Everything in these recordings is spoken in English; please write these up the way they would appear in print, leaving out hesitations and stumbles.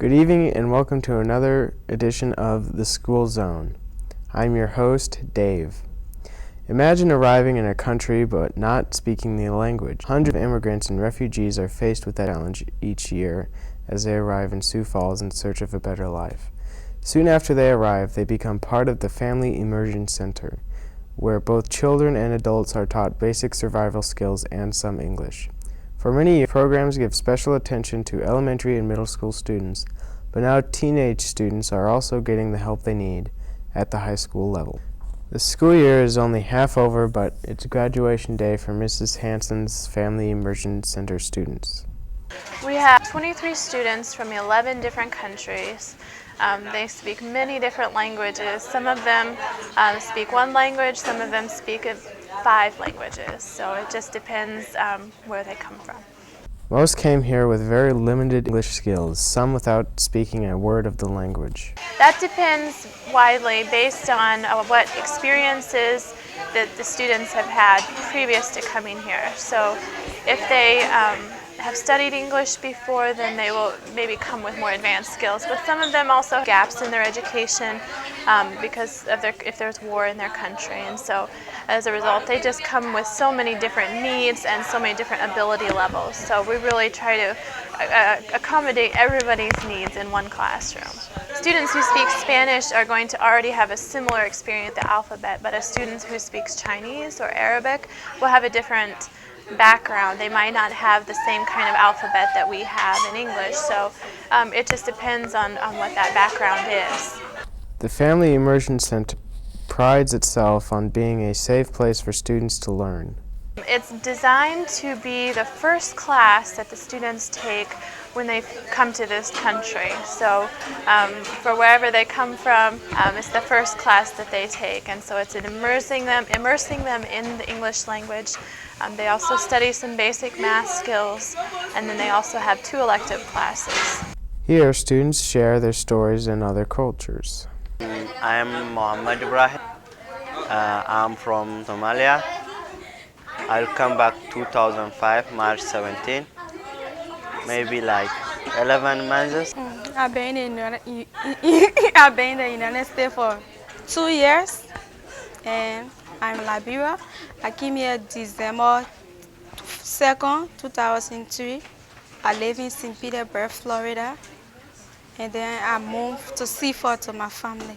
Good evening and welcome to another edition of The School Zone. I'm your host, Dave. Imagine arriving in a country but not speaking the language. Hundreds of immigrants and refugees are faced with that challenge each year as they arrive in Sioux Falls in search of a better life. Soon after they arrive, they become part of the Family Immersion Center, where both children and adults are taught basic survival skills and some English. For many years, programs give special attention to elementary and middle school students, but now teenage students are also getting the help they need at the high school level. The school year is only half over, but it's graduation day for Mrs. Hansen's Family Immersion Center students. We have 23 students from 11 different countries. They speak many different languages. Some of them speak one language, some of them speak 5 languages. So it just depends where they come from. Most came here with very limited English skills, some without speaking a word of the language. That depends widely based on what experiences that the students have had previous to coming here. So if they have studied English before, then they will maybe come with more advanced skills. But some of them also have gaps in their education because of if there's war in their country. And so as a result, they just come with so many different needs and so many different ability levels. So we really try to accommodate everybody's needs in one classroom. Students who speak Spanish are going to already have a similar experience with the alphabet, but a student who speaks Chinese or Arabic will have a different background. They might not have the same kind of alphabet that we have in English, so it just depends on what that background is. The Family Immersion Center prides itself on being a safe place for students to learn. It's designed to be the first class that the students take when they come to this country. So for wherever they come from, it's the first class that they take, and so it's immersing them in the English language. They also study some basic math skills, and then they also have 2 elective classes. Here, students share their stories and other cultures. I am Muhammad Ibrahim. I'm from Somalia. I'll come back 2005, March 17. Maybe like 11 months. I've been in the United States for 2 years, and I'm Liberia. I came here December 2nd, 2003. I live in St. Petersburg, Florida, and then I moved to Seaford to my family.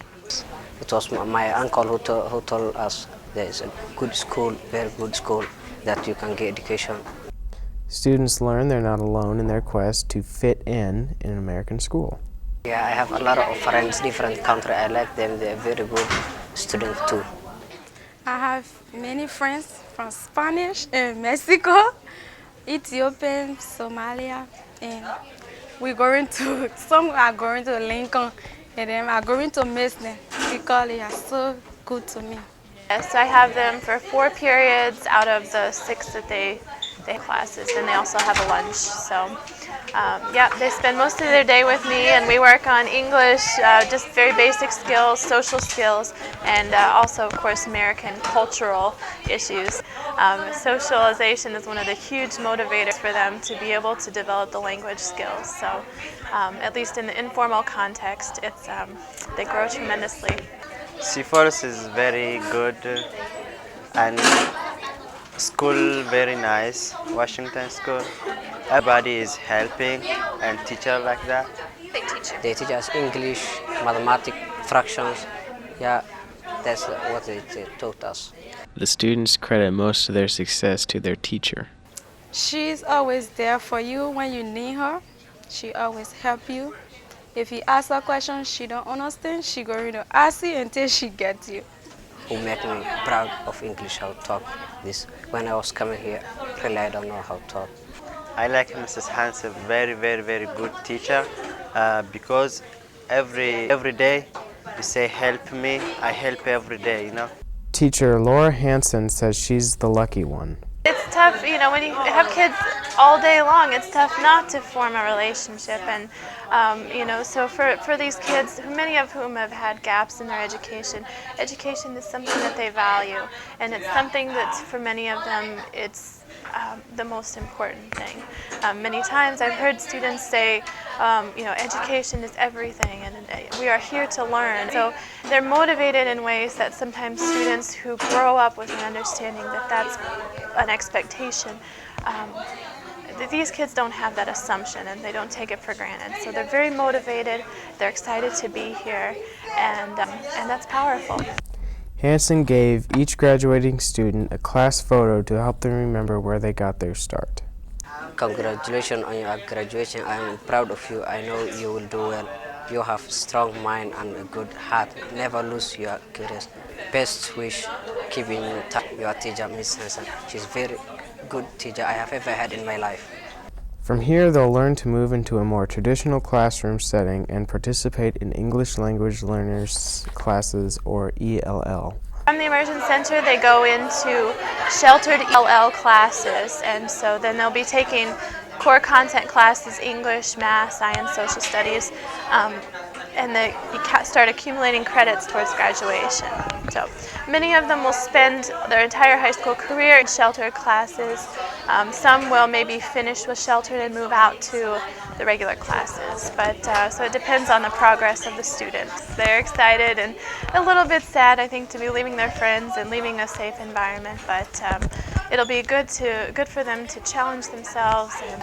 It was my uncle who told us there is a good school, very good school, that you can get education. Students learn they're not alone in their quest to fit in an American school. Yeah, I have a lot of friends, different countries. I like them. They're very good students too. I have many friends from Spanish and Mexico, Ethiopia, Somalia, and some are going to Lincoln, and then are going to miss them because they are so good to me. Yes, I have them for 4 periods out of the 6 that they have classes, and they also have a lunch. So yeah, they spend most of their day with me, and we work on English, just very basic skills, social skills, and also, of course, American cultural issues. Socialization is one of the huge motivators for them to be able to develop the language skills. So at least in the informal context, they grow tremendously. Seaforth is very good and school very nice. Washington school, everybody is helping and teacher like that. They teach us English, mathematics, fractions. Yeah, that's what they taught us. The students credit most of their success to their teacher. She's always there for you when you need her. She always helps you. If you ask her a question she don't understand, she going to ask you until she gets you. Who made me proud of English, how to talk this. When I was coming here, really I don't know how to talk. I like Mrs. Hansen, very, very, very good teacher because every day you say help me, I help every day, you know. Teacher Laura Hansen says she's the lucky one. It's tough, when you have kids all day long, it's tough not to form a relationship. And, so for these kids, many of whom have had gaps in their education is something that they value. And it's something that for many of them, it's the most important thing. Many times I've heard students say, Education is everything, and we are here to learn. So they're motivated in ways that sometimes students who grow up with an understanding that that's an expectation, these kids don't have that assumption, and they don't take it for granted. So they're very motivated, they're excited to be here, and that's powerful. Hanson gave each graduating student a class photo to help them remember where they got their start. Congratulations on your graduation. I am proud of you. I know you will do well. You have a strong mind and a good heart. Never lose your curiosity. Best wish, keep in touch with your teacher, Miss Hanson. She's a very good teacher I have ever had in my life. From here, they'll learn to move into a more traditional classroom setting and participate in English Language Learners classes, or ELL. From the Immersion Center, they go into sheltered ELL classes, and so then they'll be taking core content classes, English, math, science, social studies, and you start accumulating credits towards graduation. So many of them will spend their entire high school career in sheltered classes. Some will maybe finish with sheltered and move out to the regular classes, but so it depends on the progress of the students. They're excited and a little bit sad, I think, to be leaving their friends and leaving a safe environment, but it'll be good for them to challenge themselves and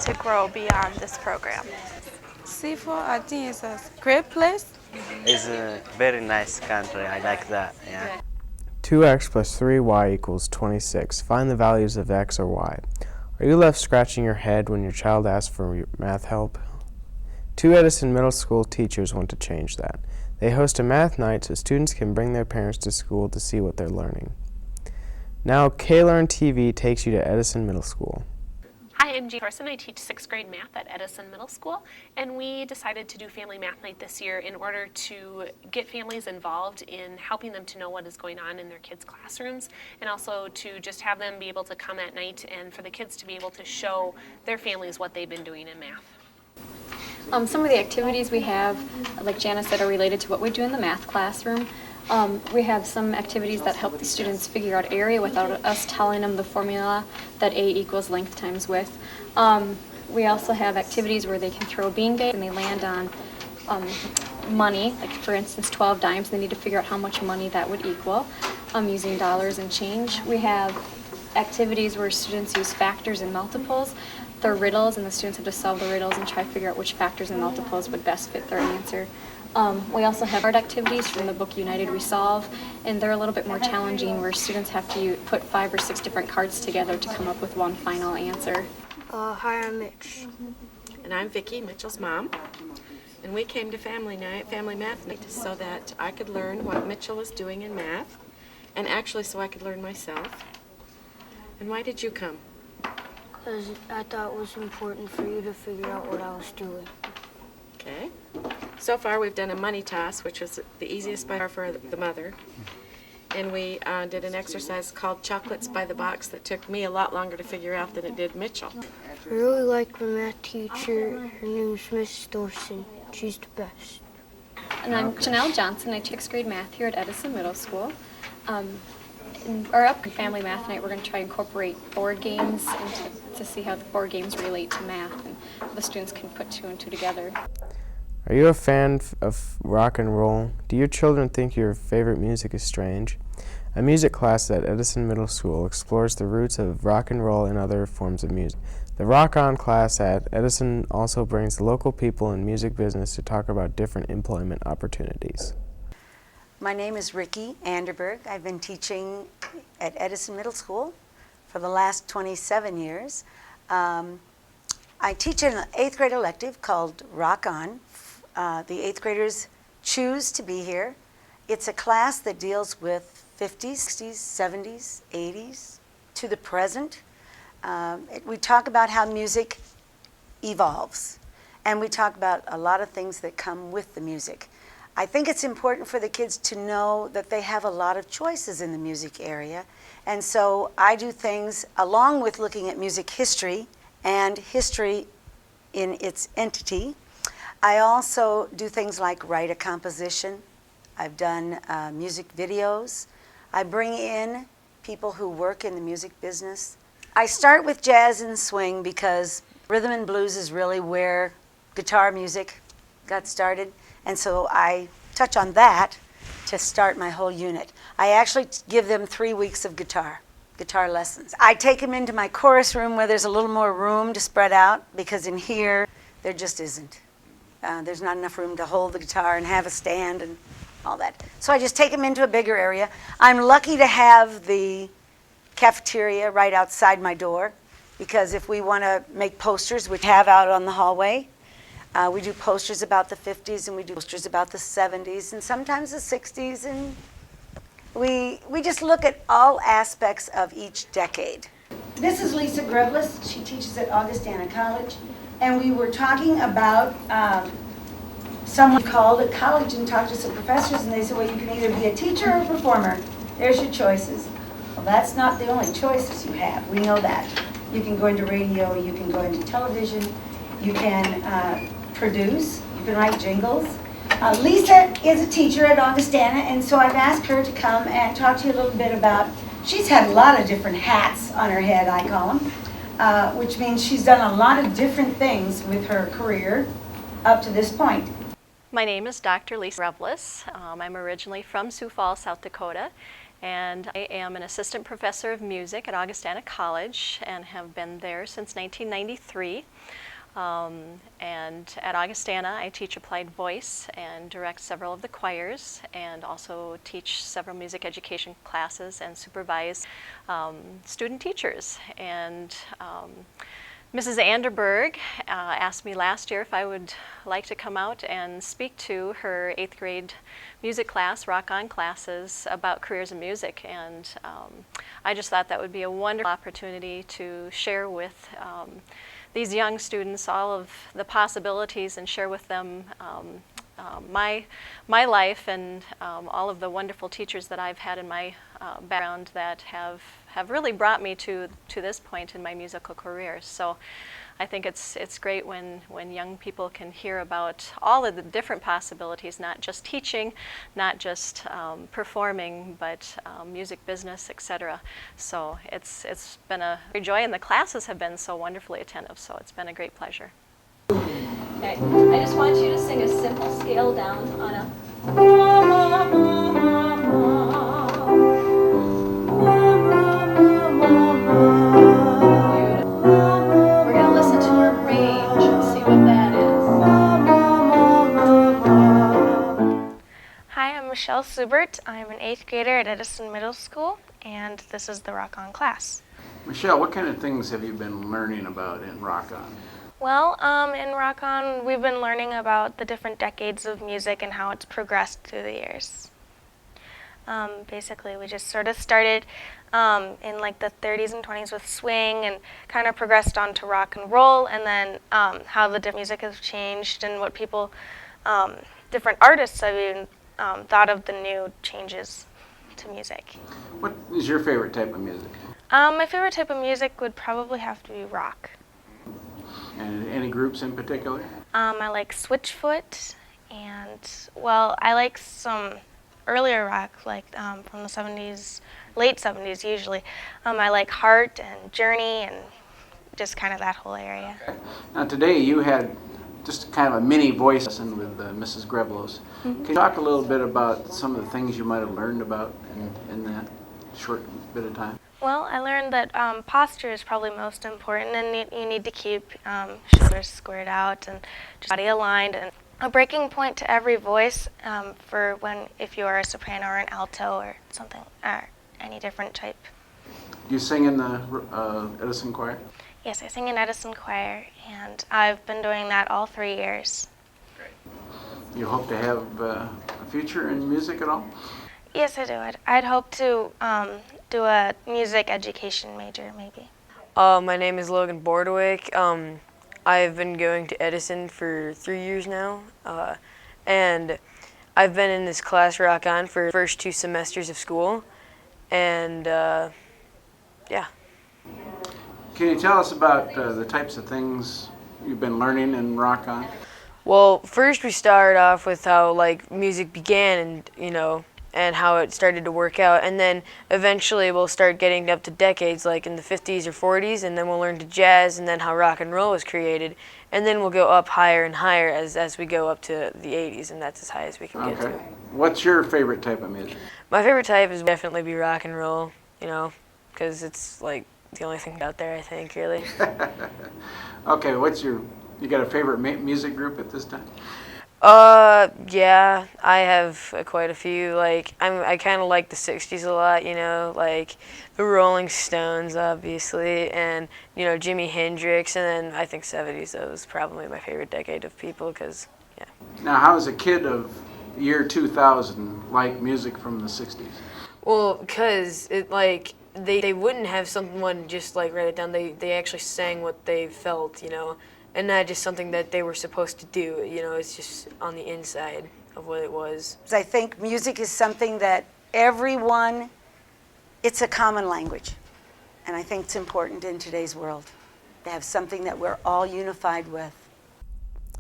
to grow beyond this program. C4, I think it's a great place. It's a very nice country. I like that. Yeah. 2x plus 3y equals 26. Find the values of x or y. Are you left scratching your head when your child asks for math help? 2 Edison Middle School teachers want to change that. They host a math night so students can bring their parents to school to see what they're learning. Now, K-Learn TV takes you to Edison Middle School. Hi, I'm Jean Thorson. I teach 6th grade math at Edison Middle School, and we decided to do Family Math Night this year in order to get families involved in helping them to know what is going on in their kids' classrooms, and also to just have them be able to come at night and for the kids to be able to show their families what they've been doing in math. Some of the activities we have, like Janice said, are related to what we do in the math classroom. We have some activities that help the students figure out area without us telling them the formula that A equals length times width. We also have activities where they can throw beanbags and they land on money, like for instance 12 dimes. They need to figure out how much money that would equal using dollars and change. We have activities where students use factors and multiples. They're riddles, and the students have to solve the riddles and try to figure out which factors and multiples would best fit their answer. We also have art activities from the book United We Solve, and they're a little bit more challenging where students have to put 5 or 6 different cards together to come up with one final answer. Hi, I'm Mitch. And I'm Vicki, Mitchell's mom. And we came to Family Math Night so that I could learn what Mitchell was doing in math, and actually so I could learn myself. And why did you come? Because I thought it was important for you to figure out what I was doing. Okay. So far we've done a money toss, which was the easiest by far for the mother. And we did an exercise called Chocolates by the Box that took me a lot longer to figure out than it did Mitchell. I really like my math teacher. Her name's Mrs. Thorson. She's the best. And I'm Janelle Johnson. I teach 6th grade math here at Edison Middle School. In our upcoming Family Math Night, we're going to try to incorporate board games to see how the board games relate to math, and the students can put 2 and 2 together. Are you a fan of rock and roll? Do your children think your favorite music is strange? A music class at Edison Middle School explores the roots of rock and roll and other forms of music. The Rock On class at Edison also brings local people in music business to talk about different employment opportunities. My name is Ricky Anderberg. I've been teaching at Edison Middle School for the last 27 years. I teach an 8th grade elective called Rock On. The 8th graders choose to be here. It's a class that deals with 50s, 60s, 70s, 80s to the present. We talk about how music evolves, and we talk about a lot of things that come with the music. I think it's important for the kids to know that they have a lot of choices in the music area, and so I do things along with looking at music history and history in its entity. I also do things like write a composition. I've done music videos. I bring in people who work in the music business. I start with jazz and swing because rhythm and blues is really where guitar music got started, and so I touch on that to start my whole unit. I actually give them 3 weeks of guitar lessons. I take them into my chorus room where there's a little more room to spread out, because in here there just isn't. There's not enough room to hold the guitar and have a stand and all that. So I just take them into a bigger area. I'm lucky to have the cafeteria right outside my door, because if we want to make posters, which we have out on the hallway, we do posters about the 50s, and we do posters about the 70s, and sometimes the 60s, and we just look at all aspects of each decade. This is Lisa Grevlis. She teaches at Augustana College, and we were talking about someone called at college and talked to some professors, and they said, well, you can either be a teacher or a performer. There's your choices. Well, that's not the only choices you have. We know that. You can go into radio, you can go into television, you can produce, you can write jingles. Lisa is a teacher at Augustana, and so I've asked her to come and talk to you a little bit about, she's had a lot of different hats on her head, I call them, which means she's done a lot of different things with her career up to this point. My name is Dr. Lisa Grevlis. I'm originally from Sioux Falls, South Dakota, and I am an assistant professor of music at Augustana College and have been there since 1993. And at Augustana, I teach applied voice and direct several of the choirs, and also teach several music education classes and supervise student teachers. And Mrs. Anderberg asked me last year if I would like to come out and speak to her 8th grade music class, Rock On classes, about careers in music. And I just thought that would be a wonderful opportunity to share with these young students all of the possibilities and share with them my life and all of the wonderful teachers that I've had in my background that have really brought me to this point in my musical career. So I think it's great when young people can hear about all of the different possibilities, not just teaching, not just performing, but music business, etc. So it's been a joy, and the classes have been so wonderfully attentive, so it's been a great pleasure. Okay. I just want you to sing a simple scale down on a We're going to listen to her range and see what that is. Hi, I'm Michelle Subert. I'm an 8th grader at Edison Middle School, and this is the Rock On class. Michelle, what kind of things have you been learning about in Rock On? Well, in Rock On, we've been learning about the different decades of music and how it's progressed through the years. Basically, we just sort of started in like the 30s and 20s with swing and kind of progressed on to rock and roll, and then how the different music has changed and what people, different artists have even thought of the new changes to music. What is your favorite type of music? My favorite type of music would probably have to be rock. And any groups in particular? I like Switchfoot, and, well, I like some earlier rock, like from the 70s, late 70s usually. I like Heart and Journey and just kind of that whole area. Okay. Now today you had just kind of a mini voice lesson with Mrs. Grevlos. Mm-hmm. Can you talk a little bit about some of the things you might have learned about in that short bit of time? Well, I learned that posture is probably most important, and you need to keep shoulders squared out and just body aligned. And a breaking point to every voice for if you are a soprano or an alto or something, or any different type. You sing in the Edison choir? Yes, I sing in Edison choir, and I've been doing that all 3 years. Great. You hope to have a future in music at all? Yes, I do. I'd hope to do a music education major, maybe. My name is Logan Bordewick. I've been going to Edison for 3 years now, and I've been in this class Rock On for the first 2 semesters of school, and yeah. Can you tell us about the types of things you've been learning in Rock On? Well, first we started off with how music began, and and how it started to work out. And then eventually we'll start getting up to decades, like in the 50s or 40s, and then we'll learn to jazz, and then how rock and roll was created. And then we'll go up higher and higher as we go up to the 80s, and that's as high as we can get to. What's your favorite type of music? My favorite type is definitely be rock and roll, you know, because it's like the only thing out there, I think, really. Okay, you got a favorite music group at this time? Yeah, I have quite a few. Like, I kind of like the 60s a lot, you know, like the Rolling Stones, obviously, and, you know, Jimi Hendrix, and then I think 70s, that was probably my favorite decade of people, because, yeah. Now, how does a kid of year 2000 like music from the 60s? Well, because it, like, they wouldn't have someone just, like, write it down. They actually sang what they felt, you know, and not just something that they were supposed to do, you know, it's just on the inside of what it was. I think music is something that everyone, it's a common language. And I think it's important in today's world to have something that we're all unified with.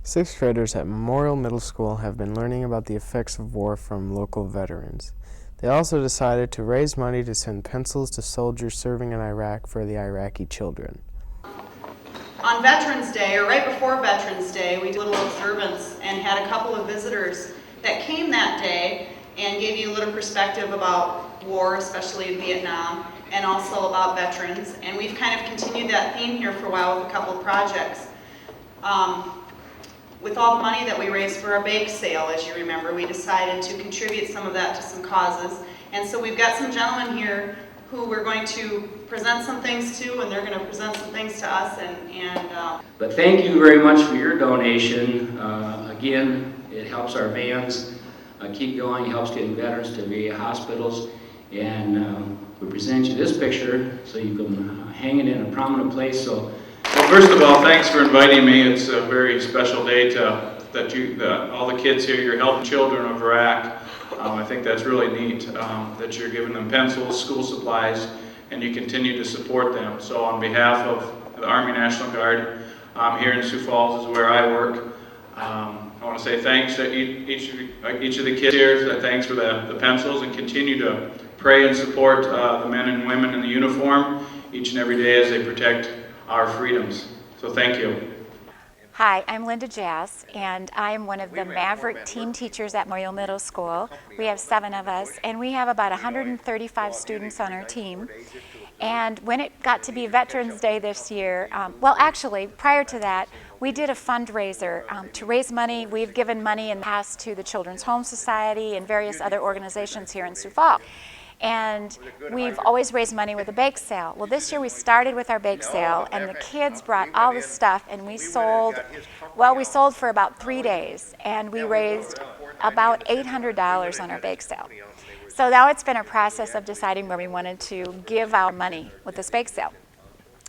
Sixth graders at Memorial Middle School have been learning about the effects of war from local veterans. They also decided to raise money to send pencils to soldiers serving in Iraq for the Iraqi children. On Veterans Day, or right before Veterans Day, we did a little observance and had a couple of visitors that came that day and gave you a little perspective about war, especially in Vietnam, and also about veterans. And we've kind of continued that theme here for a while with a couple of projects. With all the money that we raised for our bake sale, as you remember, we decided to contribute some of that to some causes. And so we've got some gentlemen here who we're going to present some things to, and they're going to present some things to us. But thank you very much for your donation. Again, it helps our vans keep going, helps getting veterans to VA hospitals, and we present you this picture so you can hang it in a prominent place. So, well, first of all, thanks for inviting me. It's a very special day all the kids here, you're helping children of Iraq. I think that's really neat that you're giving them pencils, school supplies, and you continue to support them. So on behalf of the Army National Guard here in Sioux Falls is where I work. I want to say thanks to each of the kids here. Thanks for the pencils, and continue to pray and support the men and women in the uniform each and every day as they protect our freedoms. So thank you. Hi, I'm Linda Jass, and I am one of the Maverick team teachers at Memorial Middle School. We have 7 of us, and we have about 135 students on our team. And when it got to be Veterans Day this year, well, actually, prior to that, we did a fundraiser to raise money. We've given money in the past to the Children's Home Society and various other organizations here in Sioux Falls. And we've always raised money with a bake sale. Well, this year we started with our bake sale, and the kids brought all the stuff, and we sold for about 3 days, and we raised about $800 on our bake sale. So now it's been a process of deciding where we wanted to give our money with this bake sale.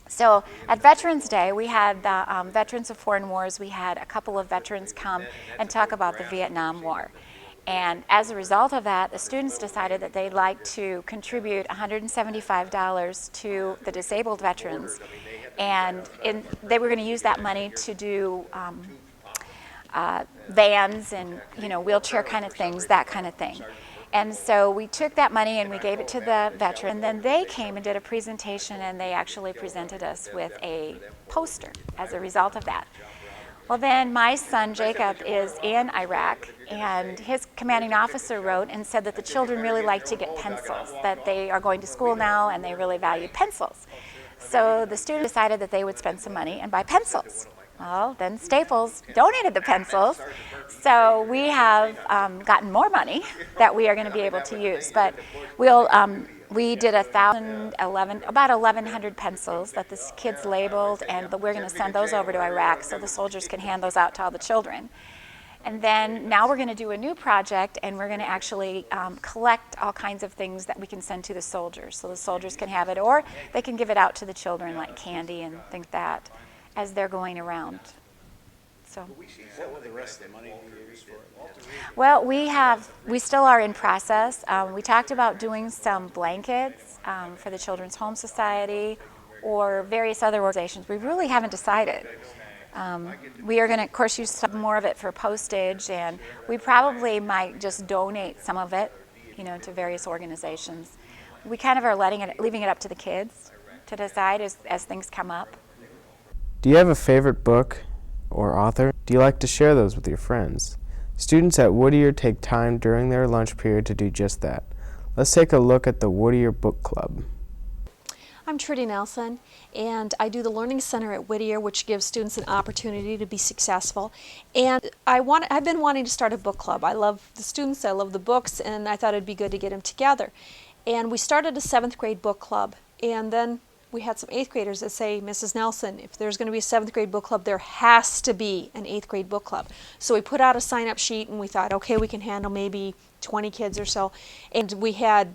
So at Veterans Day, we had the Veterans of Foreign Wars. We had a couple of veterans come and talk about the Vietnam War. And as a result of that, the students decided that they'd like to contribute $175 to the disabled veterans. And they were going to use that money to do vans and, you know, wheelchair kind of things, that kind of thing. And so we took that money and we gave it to the veteran. And then they came and did a presentation, and they actually presented us with a poster as a result of that. Well, then my son Jacob is in Iraq, and his commanding officer wrote and said that the children really like to get pencils, that they are going to school now and they really value pencils. So the students decided that they would spend some money and buy pencils. Well, then Staples donated the pencils, so we have gotten more money that we are going to be able to use. But we did about 1,100 pencils that the kids labeled, and we're going to send those over to Iraq so the soldiers can hand those out to all the children. And then now we're going to do a new project, and we're going to actually collect all kinds of things that we can send to the soldiers, so the soldiers can have it, or they can give it out to the children, like candy and things like that, as they're going around. So. What will the rest of the money be used for? Well, we still are in process. We talked about doing some blankets for the Children's Home Society or various other organizations. We really haven't decided. We are going to, of course, use some more of it for postage, and we probably might just donate some of it to various organizations. We kind of are leaving it up to the kids to decide as things come up. Do you have a favorite book or author? Do you like to share those with your friends? Students at Whittier take time during their lunch period to do just that. Let's take a look at the Whittier Book Club. I'm Trudy Nelson, and I do the Learning Center at Whittier, which gives students an opportunity to be successful. And I've been wanting to start a book club. I love the students, I love the books, and I thought it'd be good to get them together. And we started a 7th grade book club, and then we had some 8th graders that say, Mrs. Nelson, if there's going to be a 7th grade book club, there has to be an 8th grade book club. So we put out a sign-up sheet, and we thought, okay, we can handle maybe 20 kids or so. And we had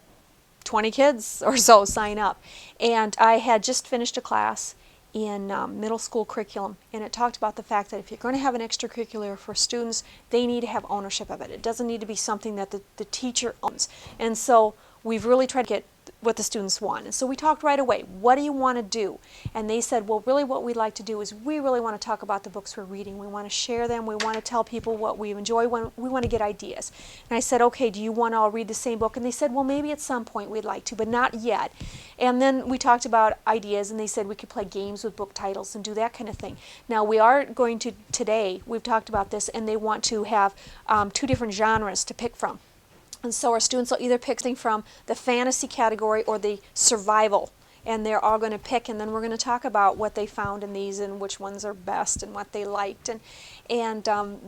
20 kids or so sign up. And I had just finished a class in middle school curriculum, and it talked about the fact that if you're going to have an extracurricular for students, they need to have ownership of it. It doesn't need to be something that the teacher owns. And so we've really tried to get what the students want. And so we talked right away, what do you want to do? And they said, well, really what we'd like to do is we really want to talk about the books we're reading. We want to share them. We want to tell people what we enjoy. We want to get ideas. And I said, okay, do you want to all read the same book? And they said, well, maybe at some point we'd like to, but not yet. And then we talked about ideas, and they said we could play games with book titles and do that kind of thing. Now we are going to, today, we've talked about this, and they want to have 2 different genres to pick from. And so our students will either pick something from the fantasy category or the survival. And they're all going to pick, and then we're going to talk about what they found in these and which ones are best and what they liked. And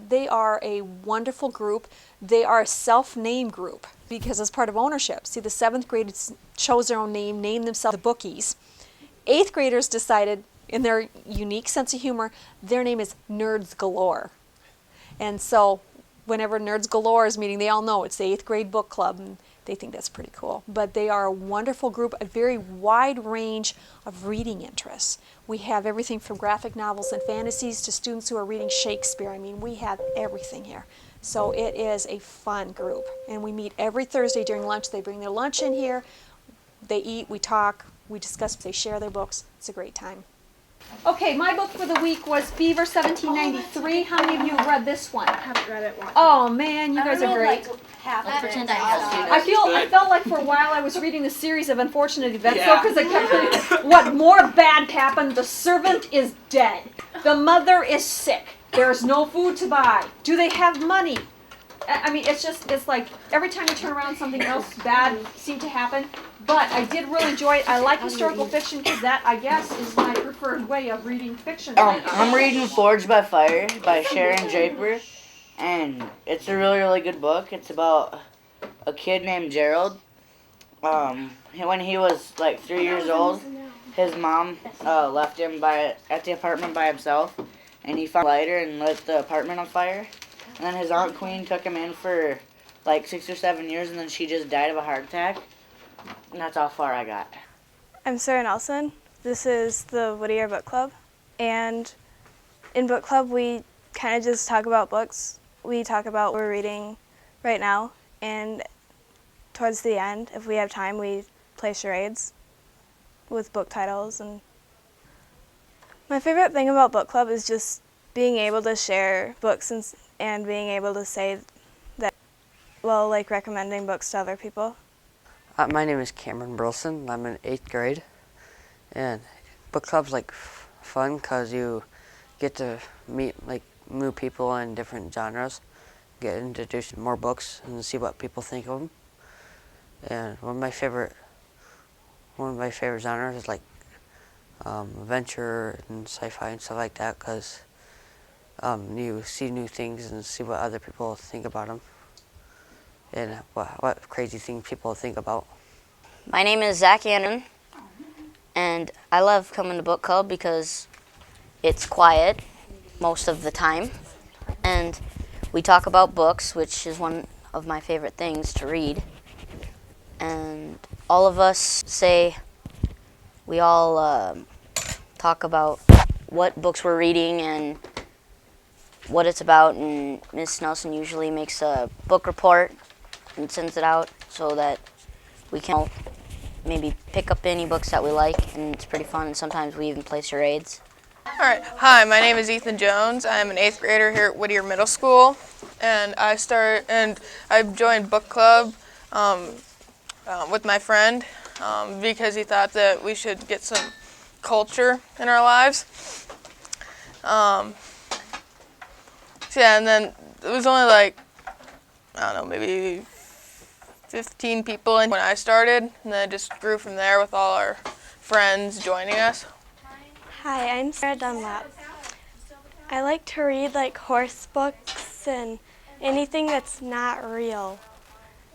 they are a wonderful group. They are a self-named group because it's part of ownership. See, the 7th graders chose their own name, named themselves the Bookies. 8th graders decided, in their unique sense of humor, their name is Nerds Galore. And so whenever Nerds Galore is meeting, they all know it's the 8th grade book club, and they think that's pretty cool. But they are a wonderful group, a very wide range of reading interests. We have everything from graphic novels and fantasies to students who are reading Shakespeare. I mean, we have everything here. So it is a fun group. And we meet every Thursday during lunch. They bring their lunch in here. They eat, we talk, we discuss, they share their books. It's a great time. Okay, my book for the week was Fever 1793. How many of you have read this one? I haven't read it. Oh man, you guys are great. I felt like for a while I was reading the series of unfortunate events, though, because I kept reading, what more bad happened? The servant is dead. The mother is sick. There is no food to buy. Do they have money? I mean, it's like every time you turn around, something else bad seemed to happen. But I did really enjoy it. I like historical fiction because that, I guess, is my preferred way of reading fiction. I'm reading Forged by Fire by Sharon Draper, and it's a really, really good book. It's about a kid named Gerald. When he was like 3 years old, his mom left him at the apartment by himself, and he found a lighter and lit the apartment on fire. And then his Aunt Queen took him in for like 6 or 7 years, and then she just died of a heart attack. And that's how far I got. I'm Sarah Nelson. This is the Whittier Book Club. And in book club, we kind of just talk about books. We talk about what we're reading right now. And towards the end, if we have time, we play charades with book titles. And my favorite thing about book club is just being able to share books and being able to say that, well, like recommending books to other people. My name is Cameron Burleson. I'm in 8th grade, and book club's like fun because you get to meet like new people in different genres, get introduced to more books, and see what people think of them. And one of my favorite genres is like adventure and sci-fi and stuff like that because you see new things and see what other people think about them. And what crazy things people think about. My name is Zach Annan, and I love coming to book club because it's quiet most of the time, and we talk about books, which is one of my favorite things to read. And all of us we all talk about what books we're reading and what it's about, and Miss Nelson usually makes a book report and sends it out so that we can maybe pick up any books that we like, and it's pretty fun, and sometimes we even play charades. Alright, hi, my name is Ethan Jones. I'm an 8th grader here at Whittier Middle School, and I've joined book club with my friend because he thought that we should get some culture in our lives. So yeah, and then it was only like, I don't know, maybe 15 people when I started, and then it just grew from there with all our friends joining us. Hi, I'm Sarah Dunlap. I like to read like horse books and anything that's not real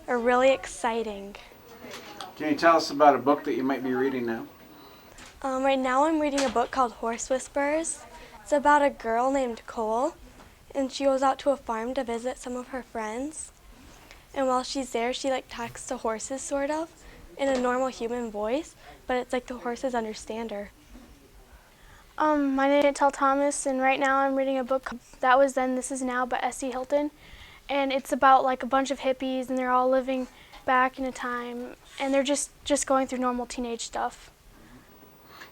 or really exciting. Can you tell us about a book that you might be reading now? Right now I'm reading a book called Horse Whisperers. It's about a girl named Cole, and she goes out to a farm to visit some of her friends. And while she's there, she like talks to horses sort of in a normal human voice, but it's like the horses understand her. My name is Chantel Thomas, and right now I'm reading a book called That Was Then, This Is Now by S.E. Hilton. And it's about like a bunch of hippies, and they're all living back in a time, and they're just going through normal teenage stuff.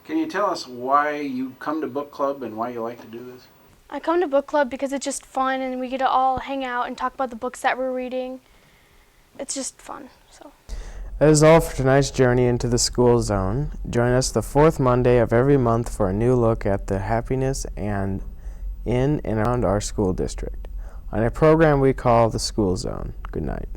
Can you tell us why you come to book club and why you like to do this? I come to book club because it's just fun, and we get to all hang out and talk about the books that we're reading. It's just fun. So. That is all for tonight's journey into the school zone. Join us the fourth Monday of every month for a new look at the happiness and in and around our school district on a program we call the School Zone. Good night.